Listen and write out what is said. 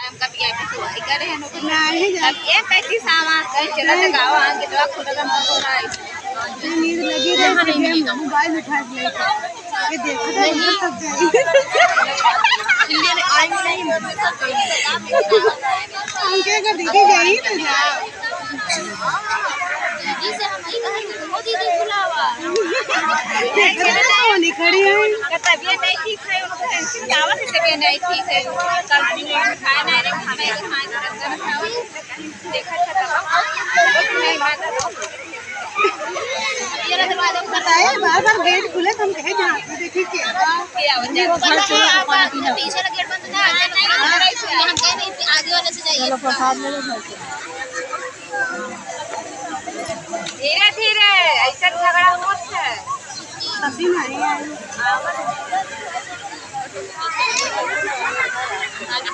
हम का वीआईपी से वाई करे हैं लोग नहीं अब ये पैसे सामान कहीं चला तो गाँव आके तो खुद का मन हो रहा है नींद लगी रही है मोबाइल उठा लेके ये देखो नहीं सब इंडिया में आएंगे नहीं हम क्या कर दीदी गई तो जाओ दीदी से हम ही कहेंगे वो दीदी बुलावा नहीं खड़ी है तबीयत नहीं ठीक है उनको टेंशन दावा से तबीयत नहीं ठीक है कल खाए नहीं रे खाना देखा था नहीं माता ये दरवाजा बताए बार-बार गेट खुले तुम कहे जहां देखिए क्या पीछे का गेट बंद ना हम कह नहीं आगे वाले से जाइए चलो प्रसाद ले लो धीरे धीरे ऐसा झगड़ा मत है सभी नहीं है आगे